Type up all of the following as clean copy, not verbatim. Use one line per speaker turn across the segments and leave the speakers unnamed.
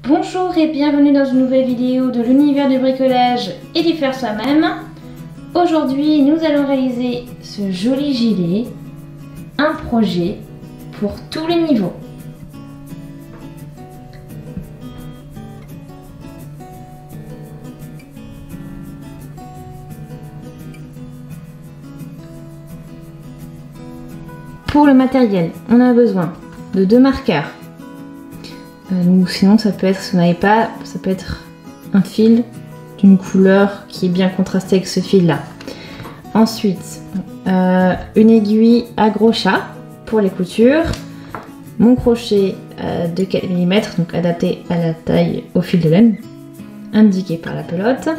Bonjour et bienvenue dans une nouvelle vidéo de l'univers du bricolage et du faire soi-même. Aujourd'hui, nous allons réaliser ce joli gilet, un projet pour tous les niveaux. Pour le matériel, on a besoin de 2 marqueurs. Sinon ça peut être, si vous n'avez pas, ça peut être un fil d'une couleur qui est bien contrastée avec ce fil là. Ensuite, une aiguille à gros chat pour les coutures, mon crochet de 4 mm, donc adapté à la taille au fil de laine, indiqué par la pelote.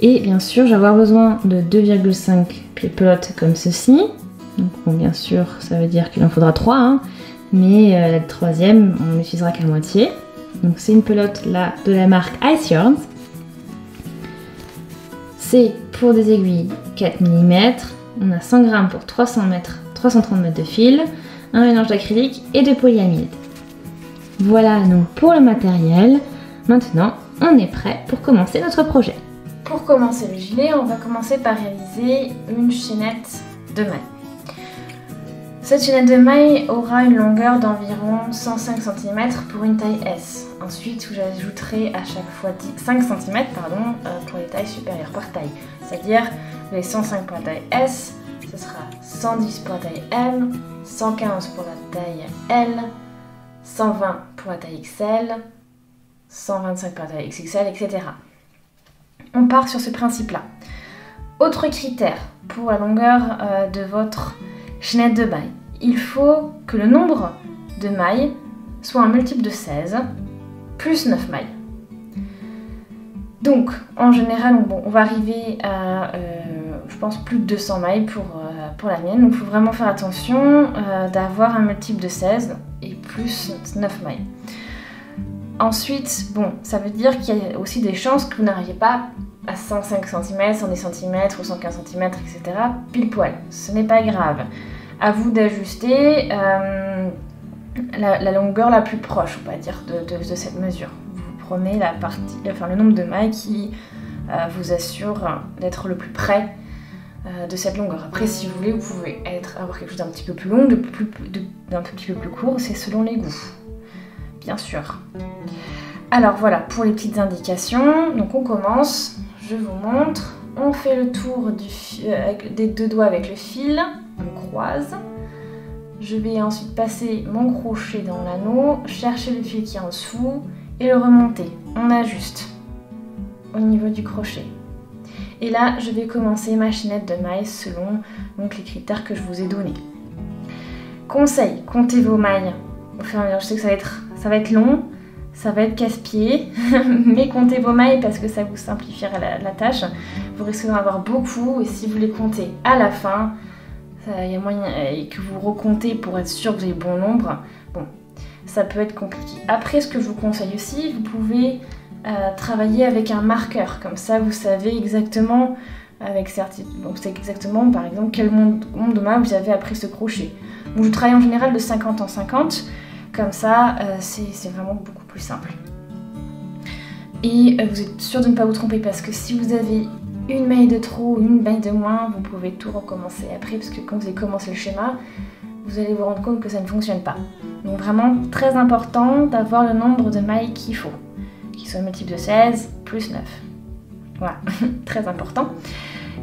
Et bien sûr, je vais avoir besoin de 2,5 pieds pelote comme ceci. Donc bon, bien sûr, ça veut dire qu'il en faudra 3, hein. Mais la troisième, on n'utilisera qu'à moitié. Donc c'est une pelote là de la marque Ice Yarns. C'est pour des aiguilles 4 mm. On a 100 g pour 330 mètres de fil, un mélange d'acrylique et de polyamide. Voilà donc pour le matériel. Maintenant, on est prêt pour commencer notre projet. Pour commencer le gilet, on va commencer par réaliser une chaînette de mailles. Cette chaînette de mailles aura une longueur d'environ 105 cm pour une taille S. Ensuite, j'ajouterai à chaque fois 5 cm pour les tailles supérieures par taille. C'est-à-dire les 105 pour la taille S, ce sera 110 pour la taille M, 115 pour la taille L, 120 pour la taille XL, 125 pour la taille XXL, etc. On part sur ce principe-là. Autre critère pour la longueur de votre chaînette de mailles. Il faut que le nombre de mailles soit un multiple de 16 plus 9 mailles. Donc, en général, on va arriver à, je pense, plus de 200 mailles pour la mienne. Donc, il faut vraiment faire attention d'avoir un multiple de 16 et plus 9 mailles. Ensuite, bon, ça veut dire qu'il y a aussi des chances que vous n'arriviez pas à 105 cm, 110 cm ou 115 cm, etc. pile poil. Ce n'est pas grave. À vous d'ajuster la longueur la plus proche, on va dire, de cette mesure. Vous prenez le nombre de mailles qui vous assure d'être le plus près de cette longueur. Après, si vous voulez, vous pouvez avoir quelque chose d'un petit peu plus long, d'un petit peu plus court, c'est selon les goûts, bien sûr. Alors voilà, pour les petites indications, donc on commence, je vous montre, on fait le tour des 2 doigts avec le fil, on croise, je vais ensuite passer mon crochet dans l'anneau, chercher le fil qui est en dessous et le remonter, on ajuste au niveau du crochet. Et là, je vais commencer ma chaînette de mailles selon donc, les critères que je vous ai donnés. Conseil, comptez vos mailles au fur et à mesure, je sais que ça va être long, ça va être casse-pied, mais comptez vos mailles parce que ça vous simplifiera la tâche. Vous risquez d'en avoir beaucoup et si vous les comptez à la fin, il y a moyen que vous recomptez pour être sûr que vous avez le bon nombre. Bon, ça peut être compliqué. Après, ce que je vous conseille aussi, vous pouvez travailler avec un marqueur. Comme ça, vous savez exactement, avec certitude, vous savez exactement, par exemple, quel nombre de mailles vous avez après ce crochet. Donc, je travaille en général de 50 en 50. Comme ça, c'est vraiment beaucoup plus simple. Et vous êtes sûr de ne pas vous tromper parce que si vous avez une maille de trop ou une maille de moins, vous pouvez tout recommencer après parce que quand vous allez commencer le schéma, vous allez vous rendre compte que ça ne fonctionne pas. Donc vraiment très important d'avoir le nombre de mailles qu'il faut, qui soit multiple de 16 plus 9. Voilà, très important.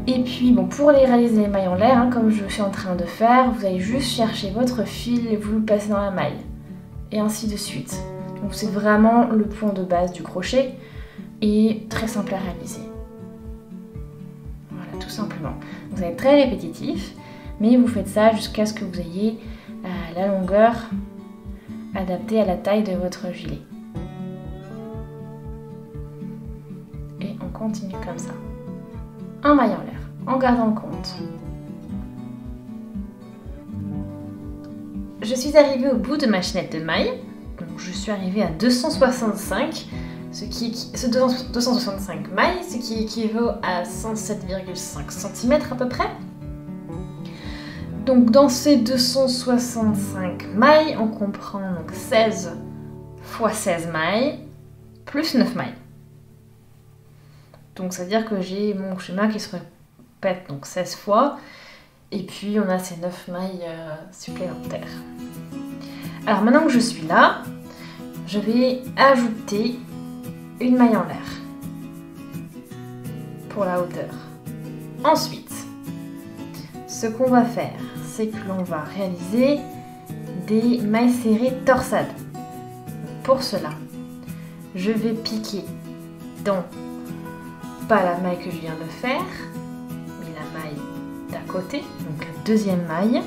Et puis bon, pour réaliser les mailles en l'air, comme je suis en train de faire, vous allez juste chercher votre fil et vous le passez dans la maille. Et ainsi de suite. Donc c'est vraiment le point de base du crochet et très simple à réaliser. Voilà, tout simplement. Vous allez être très répétitif, mais vous faites ça jusqu'à ce que vous ayez la longueur adaptée à la taille de votre gilet. Et on continue comme ça. Un maille en l'air, en gardant le compte. Je suis arrivée au bout de ma chaînette de mailles, donc je suis arrivée à 265, 265 mailles, ce qui équivaut à 107,5 cm à peu près. Donc dans ces 265 mailles, on comprend donc 16 fois 16 mailles plus 9 mailles. Donc ça veut dire que j'ai mon schéma qui se répète donc 16 fois et puis on a ces 9 mailles supplémentaires. Alors maintenant que je suis là, je vais ajouter une maille en l'air pour la hauteur. Ensuite, ce qu'on va faire, c'est que l'on va réaliser des mailles serrées torsades. Pour cela, je vais piquer dans, pas la maille que je viens de faire, mais la maille d'à côté, donc la deuxième maille.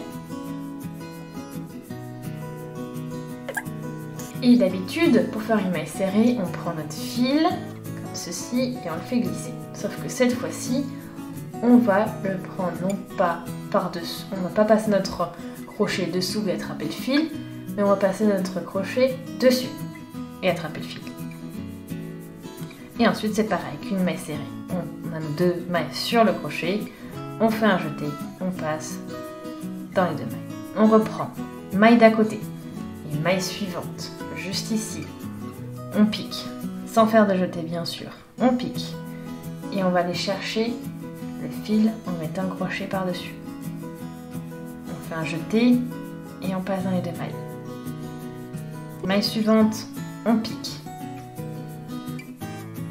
Et d'habitude, pour faire une maille serrée, on prend notre fil, comme ceci, et on le fait glisser. Sauf que cette fois-ci, on va le prendre non pas par-dessus, on ne va pas passer notre crochet dessous et attraper le fil, mais on va passer notre crochet dessus et attraper le fil. Et ensuite c'est pareil qu'une maille serrée. On a nos deux mailles sur le crochet, on fait un jeté, on passe dans les deux mailles. On reprend maille d'à côté et maille suivante, juste ici. On pique, sans faire de jeté bien sûr. On pique et on va aller chercher le fil en mettant un crochet par-dessus. On fait un jeté et on passe dans les deux mailles. Maille suivante, on pique.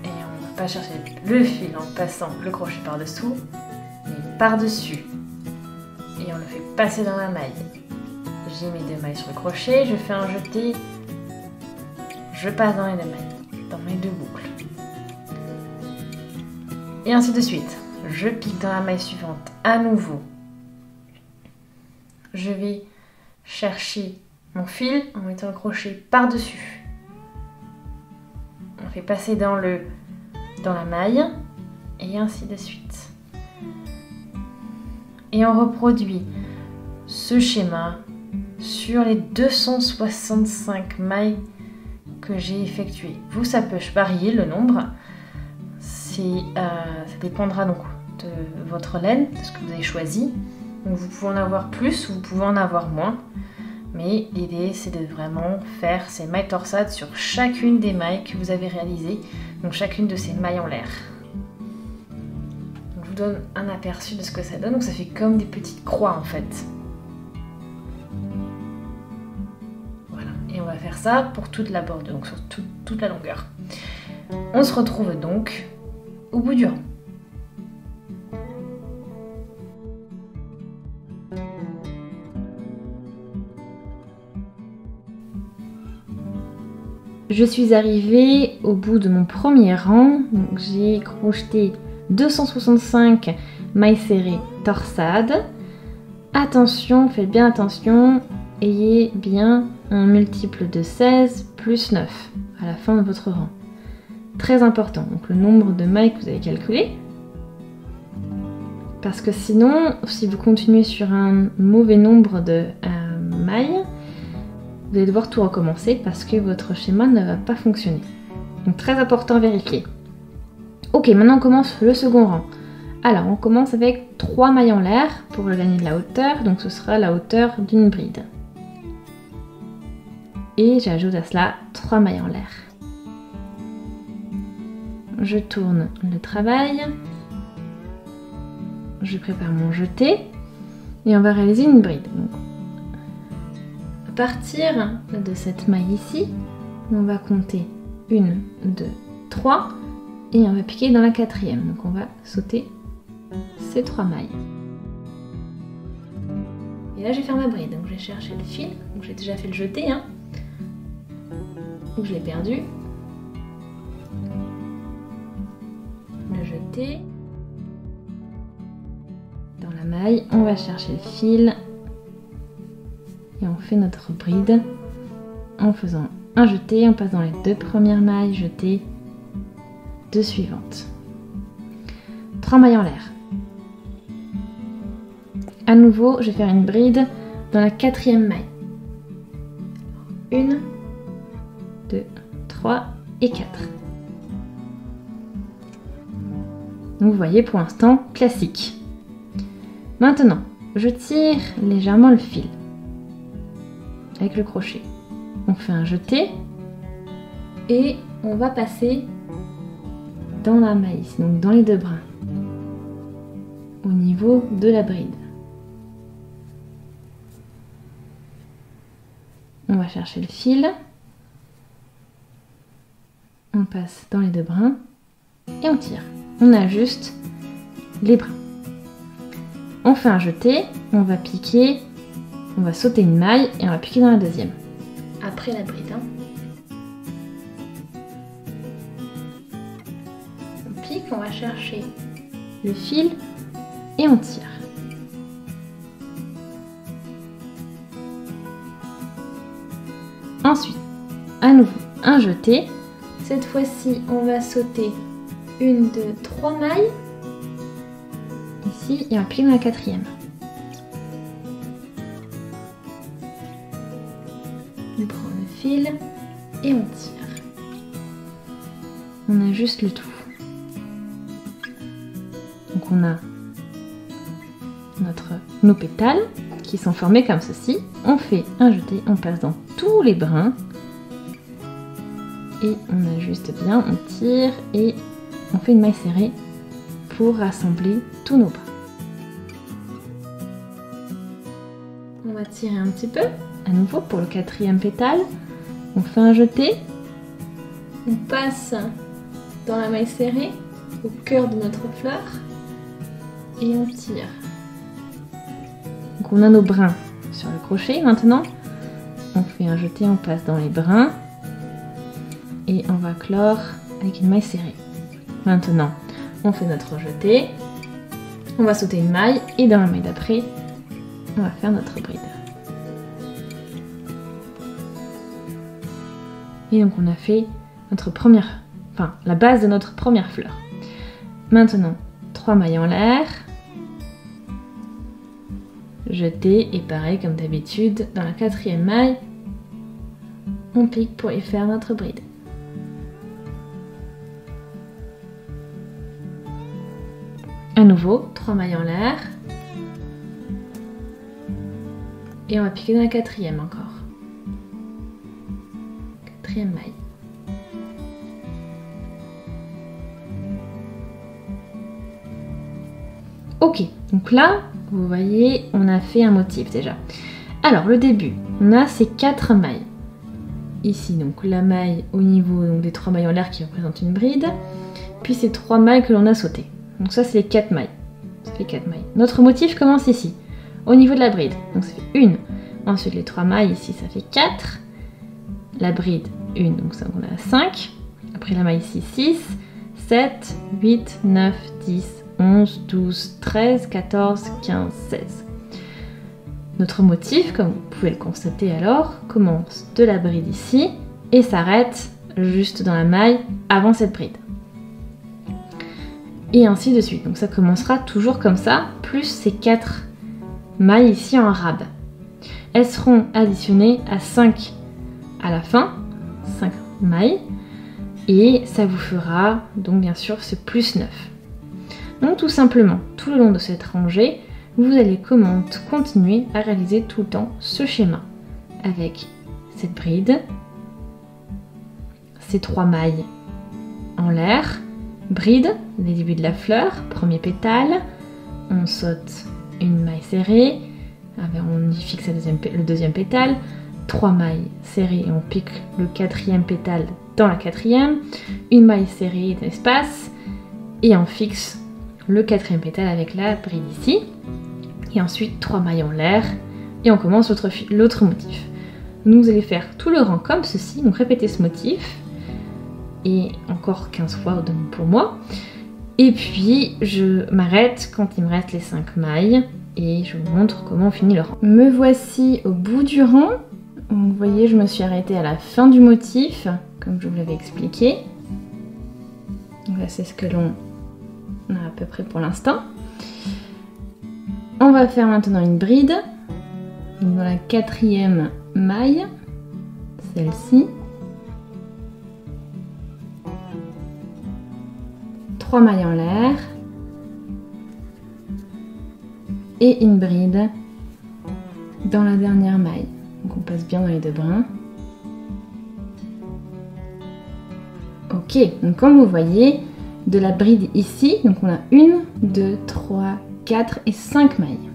Et on ne va pas chercher le fil en passant le crochet par-dessous, mais par-dessus. Et on le fait passer dans la maille. J'ai mes deux mailles sur le crochet, je fais un jeté, je passe dans les deux mailles, dans mes deux boucles. Et ainsi de suite. Je pique dans la maille suivante à nouveau. Je vais chercher mon fil en mettant le crochet par-dessus. On fait passer dans la maille et ainsi de suite. Et on reproduit ce schéma sur les 265 mailles que j'ai effectuées. Vous, ça peut varier le nombre. Ça dépendra donc de votre laine, de ce que vous avez choisi. Donc vous pouvez en avoir plus, vous pouvez en avoir moins. Mais l'idée, c'est de vraiment faire ces mailles torsades sur chacune des mailles que vous avez réalisées. Donc chacune de ces mailles en l'air. Je vous donne un aperçu de ce que ça donne. Donc ça fait comme des petites croix en fait. Voilà. Et on va faire ça pour toute la bordure, donc sur toute la longueur. On se retrouve donc au bout du rang. Je suis arrivée au bout de mon premier rang, donc j'ai crocheté 265 mailles serrées torsades. Attention, faites bien attention, ayez bien un multiple de 16 plus 9 à la fin de votre rang. Très important, donc le nombre de mailles que vous avez calculé. Parce que sinon, si vous continuez sur un mauvais nombre de mailles, vous allez devoir tout recommencer parce que votre schéma ne va pas fonctionner. Donc très important à vérifier. Ok, maintenant on commence le second rang. Alors on commence avec 3 mailles en l'air pour gagner de la hauteur, donc ce sera la hauteur d'une bride. Et j'ajoute à cela 3 mailles en l'air. Je tourne le travail, je prépare mon jeté et on va réaliser une bride. Donc, à partir de cette maille ici, on va compter 1, 2, 3 et on va piquer dans la quatrième. Donc on va sauter ces 3 mailles. Et là je vais faire ma bride, donc je vais chercher le fil, donc j'ai déjà fait le jeté, donc je l'ai perdu. Le jeté. Dans la maille, on va chercher le fil et on fait notre bride en faisant un jeté, on passe dans les 2 premières mailles, jeté, 2 suivantes. 3 mailles en l'air. À nouveau, je vais faire une bride dans la 4e maille. 1, 2, 3 et 4. Donc vous voyez, pour l'instant, classique. Maintenant, je tire légèrement le fil avec le crochet. On fait un jeté Et on va passer dans la maille, donc dans les 2 brins, au niveau de la bride. On va chercher le fil, on passe dans les 2 brins et on tire. On ajuste les brins. On fait un jeté, on va piquer, on va sauter une maille et on va piquer dans la deuxième. Après la bride. On pique, on va chercher le fil et on tire. Ensuite, à nouveau, un jeté. Cette fois-ci, on va sauter 1, 2, 3 mailles. Ici, et on pique dans la 4e. On prend le fil et on tire. On ajuste le tout. Donc on a nos pétales qui sont formés comme ceci. On fait un jeté, on passe dans tous les brins et on ajuste bien, on tire et on fait une maille serrée pour rassembler tous nos brins. On va tirer un petit peu, à nouveau pour le 4e pétale. On fait un jeté, on passe dans la maille serrée au cœur de notre fleur et on tire. Donc on a nos brins sur le crochet. Maintenant, on fait un jeté, on passe dans les brins et on va clore avec une maille serrée. Maintenant, on fait notre jeté, on va sauter une maille et dans la maille d'après, on va faire notre bride. Et donc on a fait notre la base de notre première fleur. Maintenant, 3 mailles en l'air, jeté et pareil comme d'habitude, dans la 4e maille, on pique pour y faire notre bride. À nouveau, 3 mailles en l'air. Et on va piquer dans la 4e encore. 4e maille. Ok, donc là, vous voyez, on a fait un motif déjà. Alors, le début, on a ces 4 mailles. Ici, donc la maille au niveau des 3 mailles en l'air qui représentent une bride. Puis ces 3 mailles que l'on a sautées. Donc ça, c'est les 4 mailles. Ça fait 4 mailles. Notre motif commence ici, au niveau de la bride. Donc ça fait 1. Ensuite, les 3 mailles ici, ça fait 4. La bride, 1, donc ça, on a 5. Après la maille ici, 6, 7, 8, 9, 10, 11, 12, 13, 14, 15, 16. Notre motif, comme vous pouvez le constater alors, commence de la bride ici et s'arrête juste dans la maille avant cette bride. Et ainsi de suite. Donc ça commencera toujours comme ça, plus ces 4 mailles ici en rab. Elles seront additionnées à 5 à la fin, 5 mailles, et ça vous fera donc bien sûr ce plus 9. Donc tout simplement, tout le long de cette rangée, vous allez continuer à réaliser tout le temps ce schéma avec cette bride, ces 3 mailles en l'air, bride, les débuts de la fleur, premier pétale, on saute une maille serrée, on y fixe le deuxième pétale, 3 mailles serrées et on pique le 4e pétale dans la 4e, une maille serrée d'espace et on fixe le 4e pétale avec la bride ici, et ensuite 3 mailles en l'air et on commence l'autre motif. Donc vous allez faire tout le rang comme ceci, donc répétez ce motif et encore 15 fois pour moi, et puis je m'arrête quand il me reste les 5 mailles et je vous montre comment on finit le rang. Me voici au bout du rang. Donc, vous voyez, je me suis arrêtée à la fin du motif comme je vous l'avais expliqué. Donc là c'est ce que l'on a à peu près pour l'instant. On va faire maintenant une bride, donc dans la 4e maille, celle-ci. 3 mailles en l'air et une bride dans la dernière maille. Donc on passe bien dans les 2 brins. Ok, donc comme vous voyez, de la bride ici, donc on a 1, 2, 3, 4 et 5 mailles.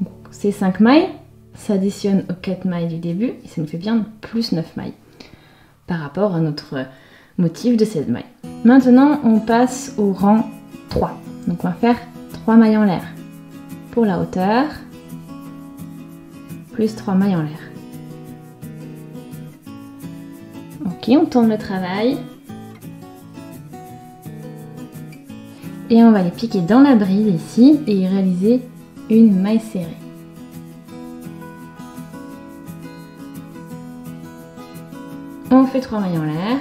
Donc, ces 5 mailles s'additionnent aux 4 mailles du début et ça nous fait bien plus 9 mailles par rapport à notre motif de 16 mailles. Maintenant, on passe au rang 3. Donc on va faire 3 mailles en l'air pour la hauteur, plus 3 mailles en l'air. Ok, on tourne le travail. Et on va les piquer dans la bride ici et y réaliser une maille serrée. On fait 3 mailles en l'air.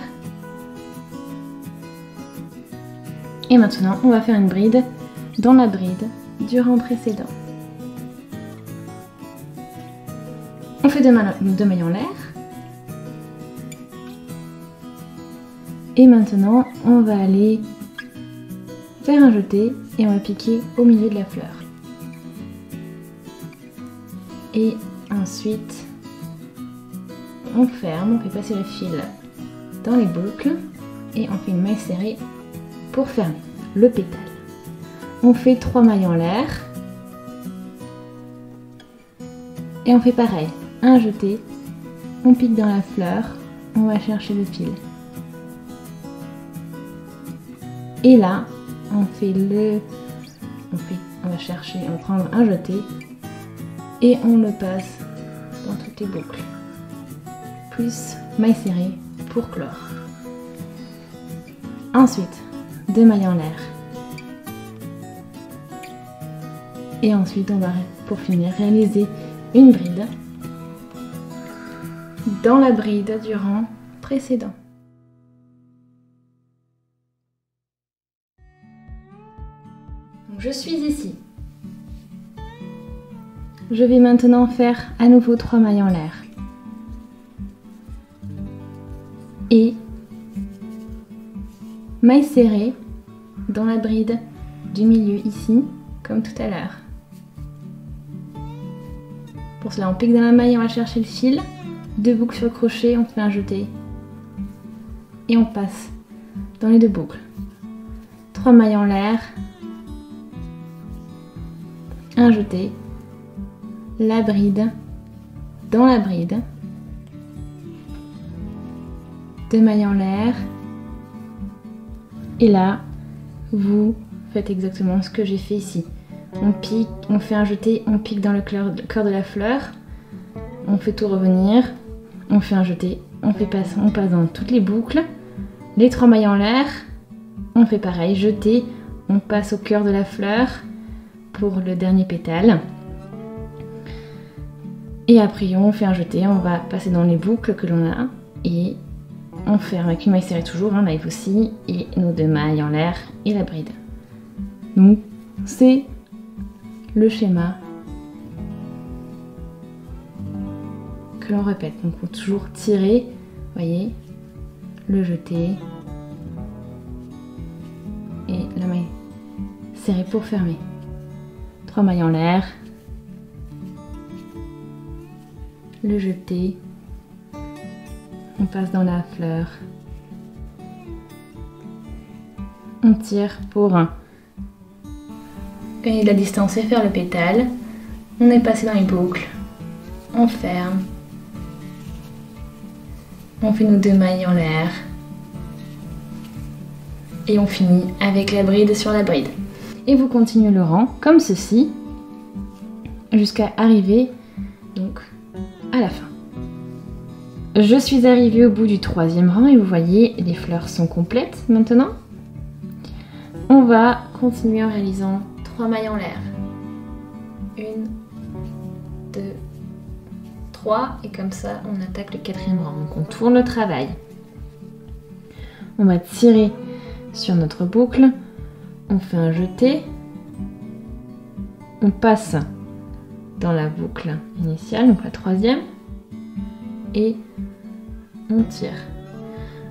Et maintenant, on va faire une bride dans la bride du rang précédent. On fait 2 mailles en l'air. Et maintenant, on va aller faire un jeté et on va piquer au milieu de la fleur. Et ensuite, on ferme, on fait passer le fil dans les boucles et on fait une maille serrée pour fermer le pétale. On fait 3 mailles en l'air et on fait pareil, un jeté, on pique dans la fleur, on va chercher le fil. Et là, on va chercher, on va prendre un jeté et on le passe dans toutes les boucles. Plus maille serrée pour clore. Ensuite, 2 mailles en l'air. Et ensuite, on va, pour finir, réaliser une bride dans la bride du rang précédent. Je suis ici. Je vais maintenant faire à nouveau 3 mailles en l'air. Et maille serrée dans la bride du milieu ici, comme tout à l'heure. Pour cela, on pique dans la maille, on va chercher le fil. 2 boucles sur le crochet, on fait un jeté. Et on passe dans les 2 boucles. 3 mailles en l'air. Un jeté, la bride, dans la bride, 2 mailles en l'air, et là, vous faites exactement ce que j'ai fait ici. On pique, on fait un jeté, on pique dans le cœur de la fleur, on fait tout revenir, on fait un jeté, on passe dans toutes les boucles, les 3 mailles en l'air, on fait pareil, jeté, on passe au cœur de la fleur, pour le dernier pétale. Et après on fait un jeté, on va passer dans les boucles que l'on a et on ferme avec une maille serrée toujours, un live aussi, et nos 2 mailles en l'air et la bride. Donc c'est le schéma que l'on répète. Donc il faut toujours tirer, voyez, le jeté et la maille serrée pour fermer. 3 mailles en l'air, le jeté, on passe dans la fleur, on tire pour gagner de la distance et faire le pétale, on est passé dans les boucles, on ferme, on fait nos 2 mailles en l'air et on finit avec la bride sur la bride. Et vous continuez le rang comme ceci jusqu'à arriver donc à la fin. Je suis arrivée au bout du 3e rang et vous voyez les fleurs sont complètes maintenant. On va continuer en réalisant 3 mailles en l'air. 1, 2, 3 et comme ça on attaque le 4e rang. Donc on tourne le travail. On va tirer sur notre boucle. On fait un jeté, on passe dans la boucle initiale, donc la 3e, et on tire.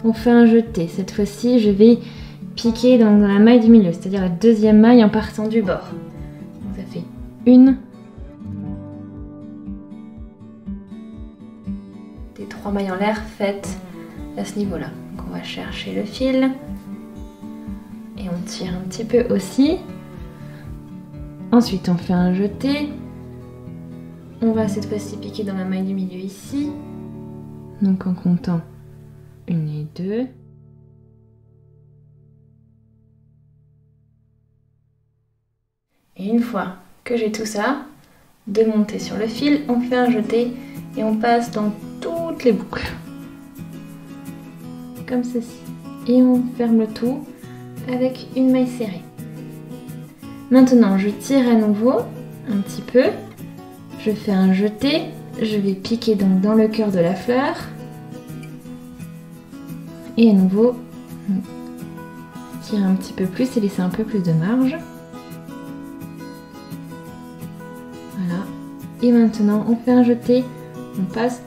On fait un jeté, cette fois-ci je vais piquer dans la maille du milieu, c'est-à-dire la 2e maille en partant du bord. Donc ça fait 1, des 3 mailles en l'air faites à ce niveau-là. Donc on va chercher le fil et on tire un petit peu aussi. Ensuite on fait un jeté. On va cette fois-ci piquer dans la maille du milieu ici. Donc en comptant 1 et 2. Et une fois que j'ai tout ça, de monter sur le fil, on fait un jeté et on passe dans toutes les boucles. Comme ceci. Et on ferme le tout avec une maille serrée. Maintenant, je tire à nouveau un petit peu. Je fais un jeté. Je vais piquer donc dans le cœur de la fleur. Et à nouveau, tirer un petit peu plus et laisser un peu plus de marge. Voilà. Et maintenant, on fait un jeté. On passe,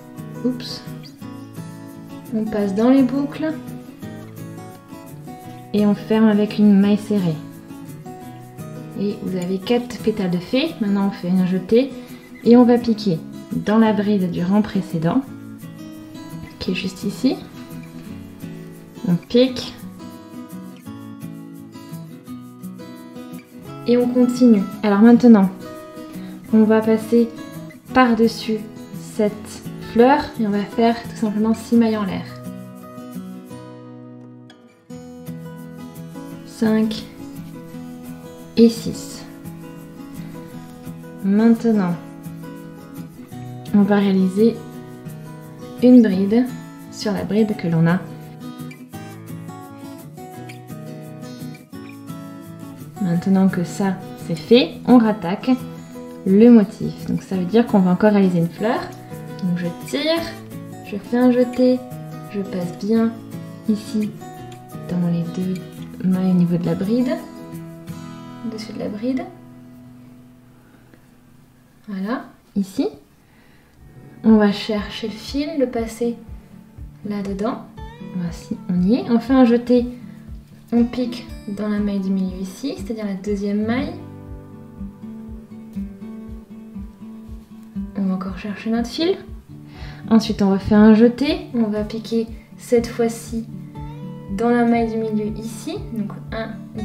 on passe dans les boucles. Et on ferme avec une maille serrée. Et vous avez 4 pétales de fée. Maintenant, on fait un jeté. Et on va piquer dans la bride du rang précédent, qui est juste ici. On pique. Et on continue. Alors maintenant, on va passer par-dessus cette fleur et on va faire tout simplement 6 mailles en l'air. 5 et 6. Maintenant, on va réaliser une bride sur la bride que l'on a. Maintenant que ça c'est fait, on rattaque le motif. Donc ça veut dire qu'on va encore réaliser une fleur. Donc je tire, je fais un jeté, je passe bien ici dans les 2 mailles au niveau de la bride, au-dessus de la bride. Voilà, ici. On va chercher le fil, le passer là-dedans. Voici, on y est. On fait un jeté, on pique dans la maille du milieu ici, c'est-à-dire la 2e maille. On va encore chercher notre fil. Ensuite, on va faire un jeté. On va piquer cette fois-ci dans la maille du milieu ici. Donc 1, 2,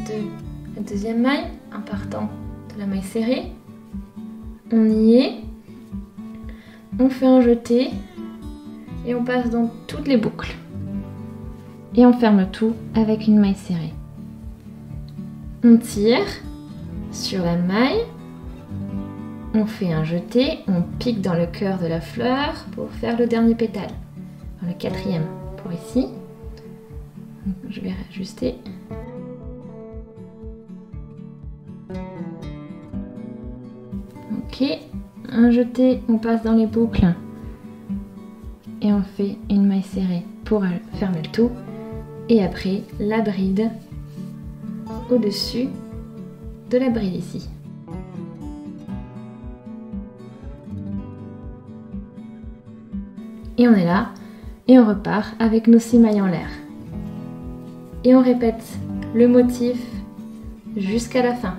la 2e maille, en partant de la maille serrée. On y est. On fait un jeté et on passe dans toutes les boucles. Et on ferme tout avec une maille serrée. On tire sur la maille, on fait un jeté, on pique dans le cœur de la fleur pour faire le dernier pétale. Le 4e pour ici. Je vais réajuster. Ok, un jeté, on passe dans les boucles et on fait une maille serrée pour fermer le tout. Et après, la bride au-dessus de la bride ici. Et on est là, et on repart avec nos 6 mailles en l'air. Et on répète le motif jusqu'à la fin.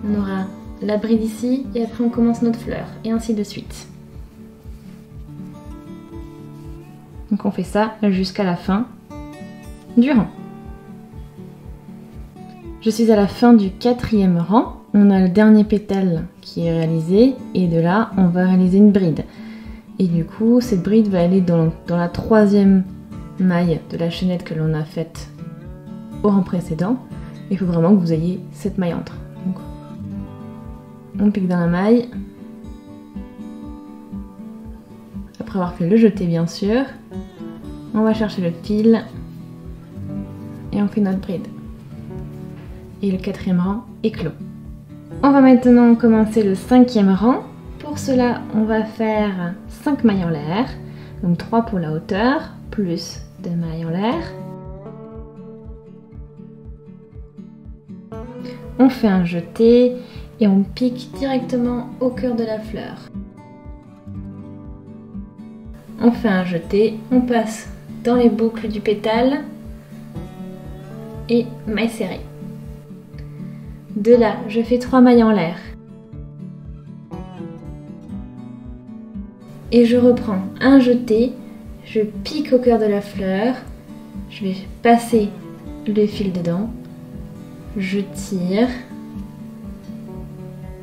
On aura la bride ici, et après on commence notre fleur, et ainsi de suite. Donc on fait ça jusqu'à la fin du rang. Je suis à la fin du 4e rang. On a le dernier pétale qui est réalisé et de là on va réaliser une bride. Et du coup cette bride va aller dans la 3e maille de la chaînette que l'on a faite au rang précédent. Il faut vraiment que vous ayez cette maille entre. Donc, on pique dans la maille. Après avoir fait le jeté bien sûr. On va chercher le fil et on fait notre bride. Et le 4e rang est clos. On va maintenant commencer le 5e rang. Pour cela, on va faire 5 mailles en l'air, donc 3 pour la hauteur, plus 2 mailles en l'air. On fait un jeté et on pique directement au cœur de la fleur. On fait un jeté, on passe dans les boucles du pétale et maille serrée. De là, je fais 3 mailles en l'air. Et je reprends un jeté, je pique au cœur de la fleur, je vais passer le fil dedans, je tire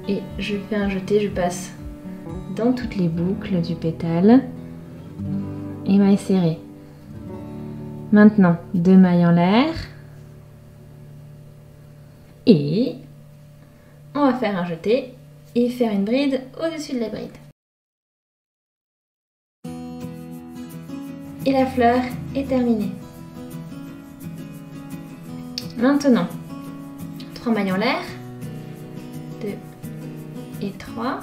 et je fais un jeté, je passe dans toutes les boucles du pétale et maille serrée. Maintenant, 2 mailles en l'air et on va faire un jeté et faire une bride au-dessus de la bride. Et la fleur est terminée. Maintenant, 3 mailles en l'air, 2 et 3.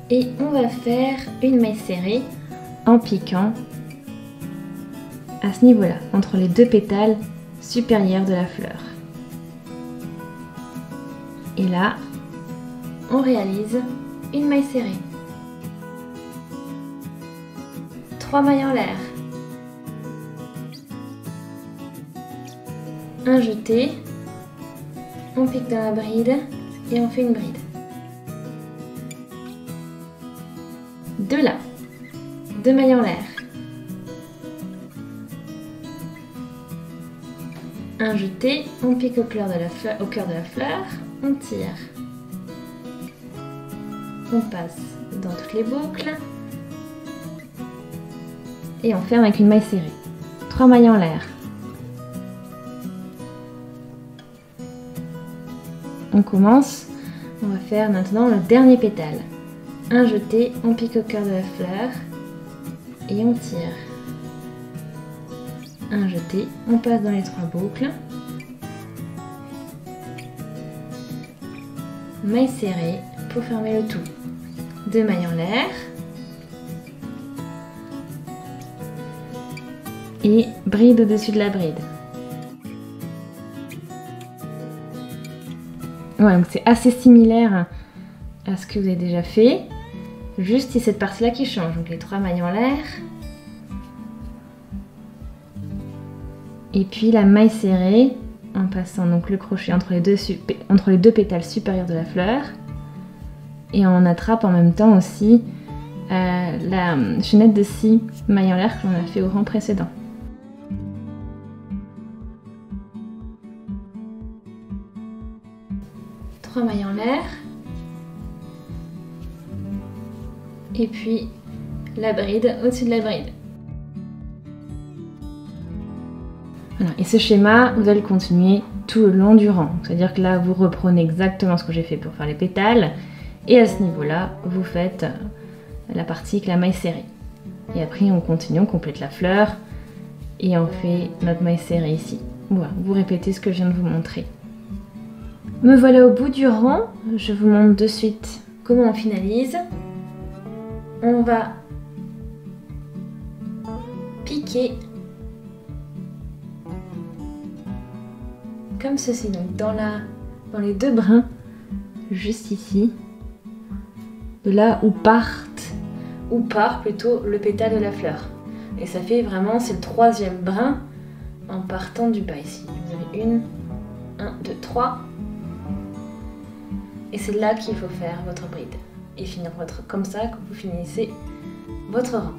Et on va faire une maille serrée en piquant à ce niveau-là, entre les 2 pétales supérieurs de la fleur. Et là, on réalise une maille serrée. 3 mailles en l'air. Un jeté. On pique dans la bride et on fait une bride. 2 là. 2 mailles en l'air. Un jeté, on pique au cœur de la fleur, on tire. On passe dans toutes les boucles. Et on ferme avec une maille serrée. 3 mailles en l'air. On commence. On va faire maintenant le dernier pétale. Un jeté, on pique au cœur de la fleur et on tire. Un jeté, on passe dans les 3 boucles. Maille serrée pour fermer le tout. 2 mailles en l'air. Et bride au-dessus de la bride. Ouais, donc c'est assez similaire à ce que vous avez déjà fait. Juste c'est cette partie-là qui change. Donc les 3 mailles en l'air. Et puis la maille serrée en passant donc le crochet entre les deux pétales supérieurs de la fleur. Et on attrape en même temps aussi la chaînette de 6 mailles en l'air que l'on a fait au rang précédent. Mailles en l'air et puis la bride au-dessus de la bride. Voilà. Et ce schéma, vous allez le continuer tout le long du rang. C'est-à-dire que là, vous reprenez exactement ce que j'ai fait pour faire les pétales et à ce niveau-là, vous faites la partie avec la maille serrée. Et après, on continue, on complète la fleur et on fait notre maille serrée ici. Voilà, vous répétez ce que je viens de vous montrer. Me voilà au bout du rang, je vous montre de suite comment on finalise. On va piquer comme ceci, donc dans les 2 brins, juste ici, de là où part plutôt le pétale de la fleur. Et ça fait vraiment, c'est le 3e brin en partant du bas ici. Vous avez 1, 2, 3. Et c'est là qu'il faut faire votre bride. Et finir comme ça que vous finissez votre rang.